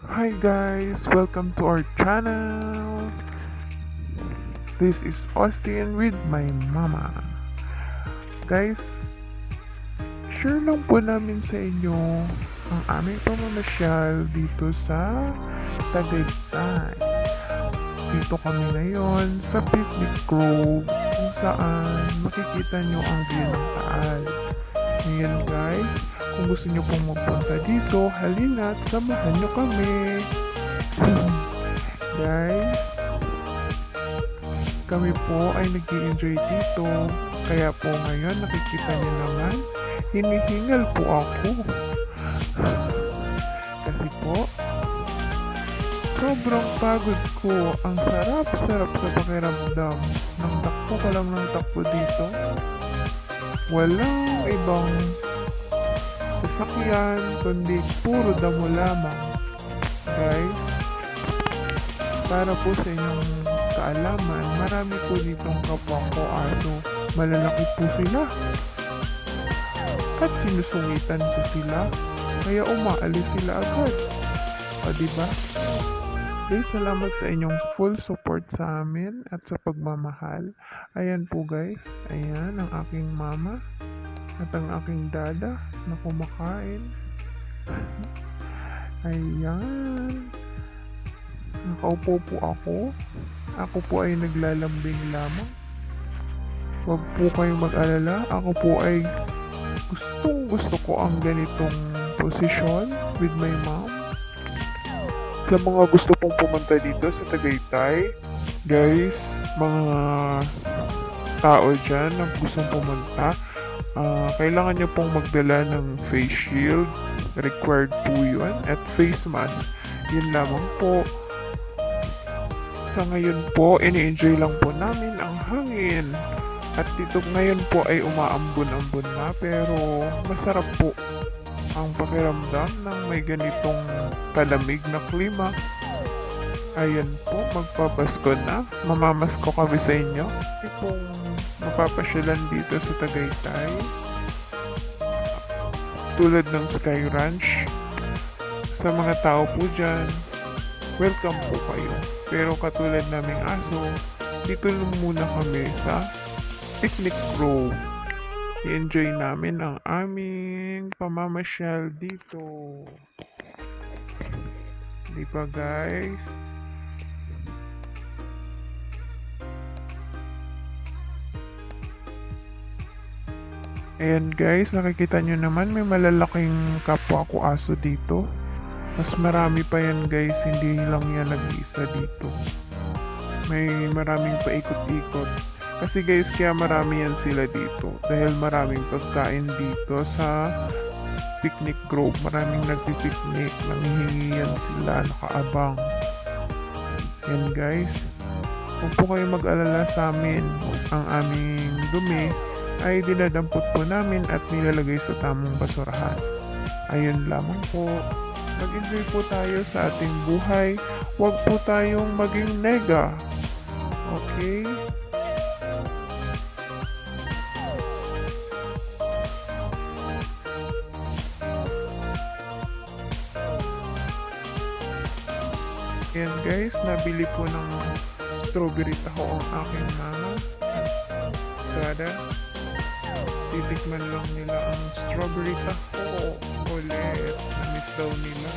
Hi guys, welcome to our channel. This is Austin with my mama. Guys, share lang po namin sa inyo ang aming pamamasyal dito sa Tagaytay. Dito kami ngayon sa picnic grove kung saan makikita nyo ang view ng taal. Ngayon guys, kung gusto nyo pong magpunta dito, halina at samahan nyo kami. Guys, kami po ay nag-i-enjoy dito. Kaya po ngayon nakikita nyo naman, hinihingal po ako. Kasi po, sobrang pagod ko. Ang sarap-sarap sa pakiramdam. Nang takbo ka lang ng takbo dito. Walang ibang sasakyan, kundi puro damo lamang. Guys, para po sa inyong kaalaman, marami po ditong kapwa ko aso. Malalaki po sila. At sinusungitan ko sila, kaya umaalis sila agad. O diba? Guys, salamat sa inyong full support sa amin at sa pagmamahal. Ayan po guys, ayan ang aking mama at ang aking dada na kumakain. Ayan. Nakaupo po ako. Ako po ay naglalambing lamang. Huwag po kayong mag-alala. Ako po ay gusto ko ang ganitong posisyon with my mom. Sa mga gusto pong pumunta dito sa Tagaytay, guys, mga tao dyan na gustong pumunta, kailangan nyo pong magdala ng face shield. Required po yun. At face mask. Yun lamang po. Sa ngayon po, ini-enjoy lang po namin ang hangin. At dito ngayon po ay umaambon-ambon na. Pero masarap po ang pakiramdam ng may ganitong kalamig na klima. Ayan po, magpapasko na. Mamamasko kami sa inyo. Ito pong mapapasyalan dito sa Tagaytay. Tulad ng Sky Ranch. Sa mga tao po dyan, welcome po kayo. Pero katulad naming aso, dito lang muna kami sa picnic grove. I-enjoy namin ang aming pamamasyal dito. Di ba guys? Ayan guys, nakikita nyo naman may malalaking kapwa ko aso dito. Mas marami pa yan guys, hindi lang yan nag-iisa dito. May maraming paikot-ikot. Kasi guys, kaya marami yan sila dito. Dahil maraming pagkain dito sa picnic grove. Maraming nagpipiknik, nanghihingi yan sila, nakaabang. Yan guys. Huwag po kayo mag-alala sa amin. Ang aming dumi ay dinadampot po namin at nilalagay sa tamang basurahan. Ayun lamang po. Mag-enjoy po tayo sa ating buhay. Huwag po tayong maging nega. Okay? Ayan guys, nabili po ng strawberry taho ang aking mama at dada. Titikman lang nila ang strawberry taho ulit. Na-miss daw nila.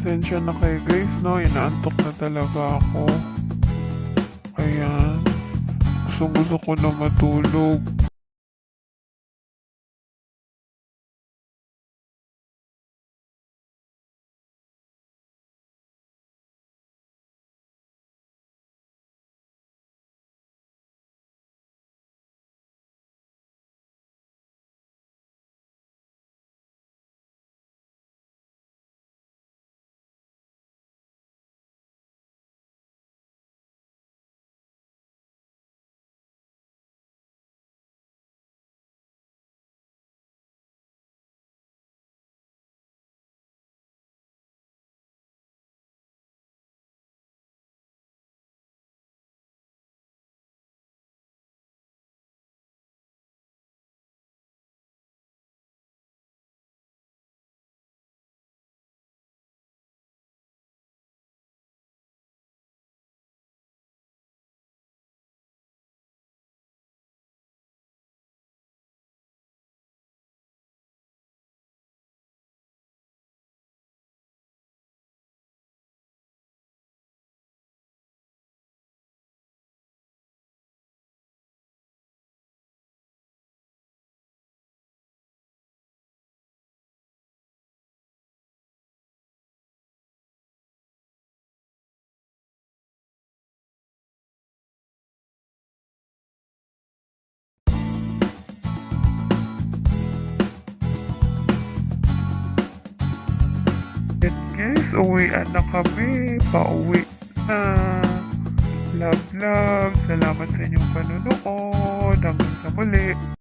Pasensya na kayo guys, no? Inaantok na talaga ako. Ayan. Gusto ko na matulog. Yan guys, uwian na kami. Pauwi na. Love, love. Salamat sa inyong panonood. Hanggang sa muli.